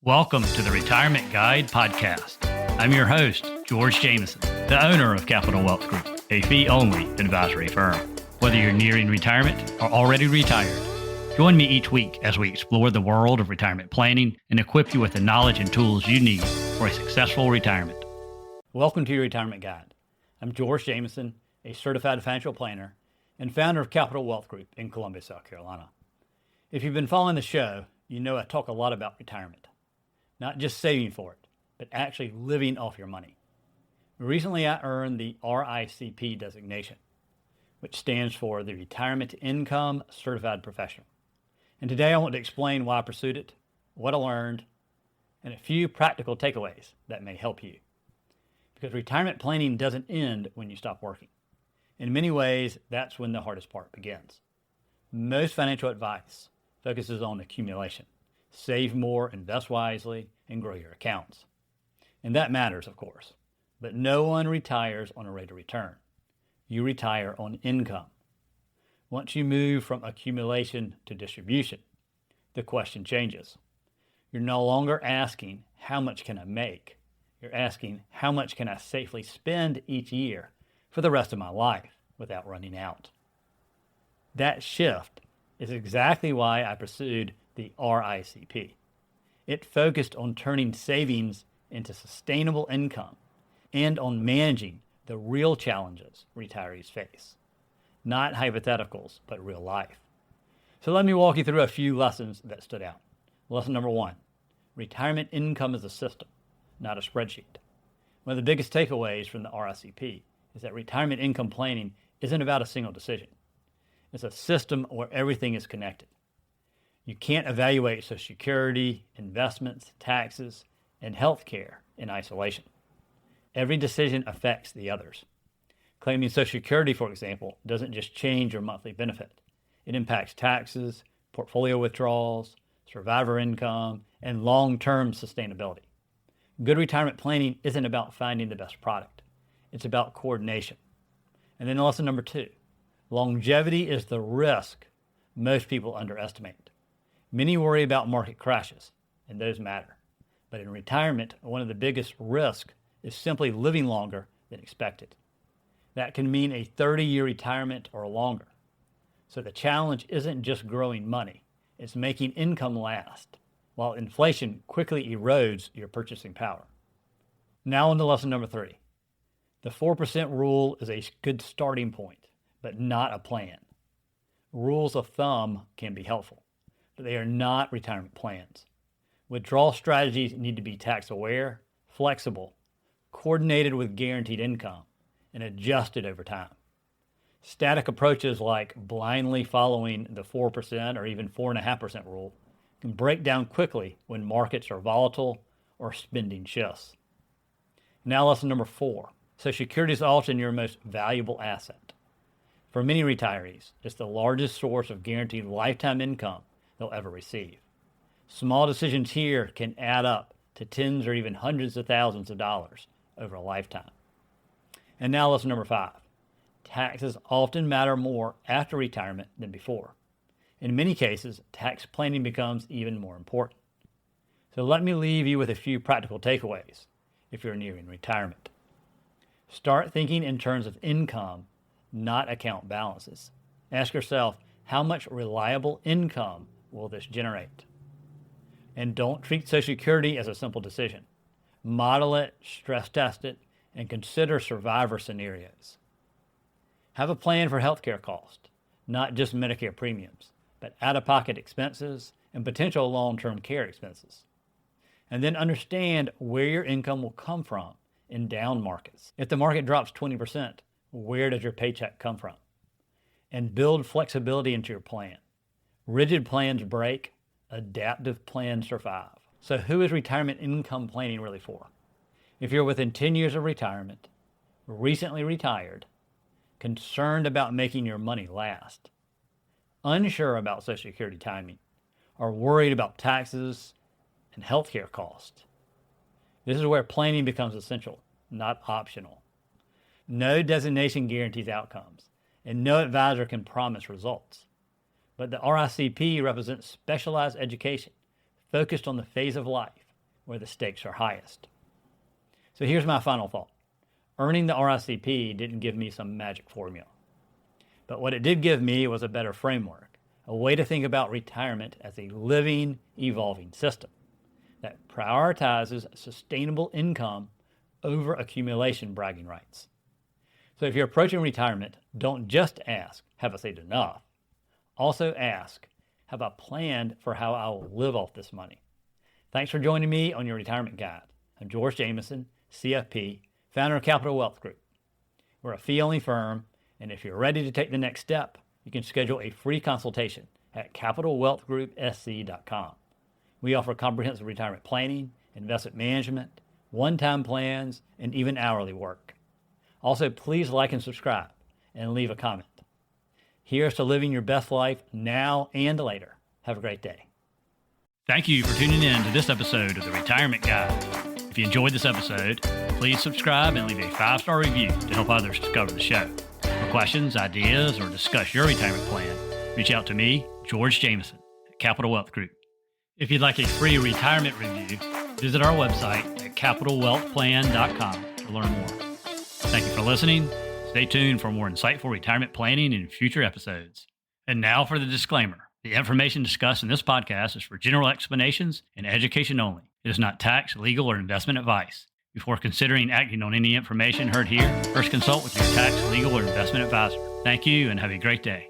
Welcome to the Retirement Guide Podcast. I'm your host, George Jameson, the owner of Capital Wealth Group, a fee-only advisory firm. Whether you're nearing retirement or already retired, join me each week as we explore the world of retirement planning and equip you with the knowledge and tools you need for a successful retirement. Welcome to your Retirement Guide. I'm George Jameson, a certified financial planner and founder of Capital Wealth Group in Columbia, South Carolina. If you've been following the show, you know I talk a lot about retirement. Not just saving for it, but actually living off your money. Recently, I earned the RICP designation, which stands for the Retirement Income Certified Professional. And today I want to explain why I pursued it, what I learned, and a few practical takeaways that may help you. Because retirement planning doesn't end when you stop working. In many ways, that's when the hardest part begins. Most financial advice focuses on accumulation. Save more, invest wisely, and grow your accounts. And that matters, of course. But no one retires on a rate of return. You retire on income. Once you move from accumulation to distribution, the question changes. You're no longer asking, how much can I make? You're asking, how much can I safely spend each year for the rest of my life without running out? That shift is exactly why I pursued the RICP. It focused on turning savings into sustainable income and on managing the real challenges retirees face. Not hypotheticals, but real life. So let me walk you through a few lessons that stood out. Lesson number 1, retirement income is a system, not a spreadsheet. One of the biggest takeaways from the RICP is that retirement income planning isn't about a single decision. It's a system where everything is connected. You can't evaluate Social Security, investments, taxes, and health care in isolation. Every decision affects the others. Claiming Social Security, for example, doesn't just change your monthly benefit. It impacts taxes, portfolio withdrawals, survivor income, and long-term sustainability. Good retirement planning isn't about finding the best product. It's about coordination. And then lesson number 2, longevity is the risk most people underestimate. Many worry about market crashes, and those matter. But in retirement, one of the biggest risks is simply living longer than expected. That can mean a 30-year retirement or longer. So the challenge isn't just growing money, it's making income last, while inflation quickly erodes your purchasing power. Now on to lesson number 3. The 4% rule is a good starting point, but not a plan. Rules of thumb can be helpful, but they are not retirement plans. Withdrawal strategies need to be tax-aware, flexible, coordinated with guaranteed income, and adjusted over time. Static approaches like blindly following the 4% or even 4.5% rule can break down quickly when markets are volatile or spending shifts. Now lesson number 4. Social Security is often your most valuable asset. For many retirees, it's the largest source of guaranteed lifetime income they'll ever receive. Small decisions here can add up to tens or even hundreds of thousands of dollars over a lifetime. And now lesson number 5. Taxes often matter more after retirement than before. In many cases, tax planning becomes even more important. So let me leave you with a few practical takeaways if you're nearing retirement. Start thinking in terms of income, not account balances. Ask yourself, how much reliable income will this generate? And don't treat Social Security as a simple decision. Model it, stress test it, and consider survivor scenarios. Have a plan for healthcare costs, not just Medicare premiums, but out-of-pocket expenses and potential long-term care expenses. And then understand where your income will come from in down markets. If the market drops 20%, where does your paycheck come from? And build flexibility into your plan. Rigid plans break, adaptive plans survive. So who is retirement income planning really for? If you're within 10 years of retirement, recently retired, concerned about making your money last, unsure about Social Security timing, or worried about taxes and healthcare costs, this is where planning becomes essential, not optional. No designation guarantees outcomes, and no advisor can promise results. But the RICP represents specialized education focused on the phase of life where the stakes are highest. So here's my final thought. Earning the RICP didn't give me some magic formula. But what it did give me was a better framework, a way to think about retirement as a living, evolving system that prioritizes sustainable income over accumulation bragging rights. So if you're approaching retirement, don't just ask, have I saved enough? Also ask, have I planned for how I will live off this money? Thanks for joining me on your retirement guide. I'm George Jameson, CFP, founder of Capital Wealth Group. We're a fee-only firm, and if you're ready to take the next step, you can schedule a free consultation at capitalwealthgroupsc.com. We offer comprehensive retirement planning, investment management, one-time plans, and even hourly work. Also, please like and subscribe and leave a comment. Here's to living your best life now and later. Have a great day. Thank you for tuning in to this episode of the Retirement Guide. If you enjoyed this episode, please subscribe and leave a 5-star review to help others discover the show. For questions, ideas, or discuss your retirement plan, reach out to me, George Jameson, at Capital Wealth Group. If you'd like a free retirement review, visit our website at capitalwealthplan.com to learn more. Thank you for listening. Stay tuned for more insightful retirement planning in future episodes. And now for the disclaimer. The information discussed in this podcast is for general explanations and education only. It is not tax, legal, or investment advice. Before considering acting on any information heard here, first consult with your tax, legal, or investment advisor. Thank you and have a great day.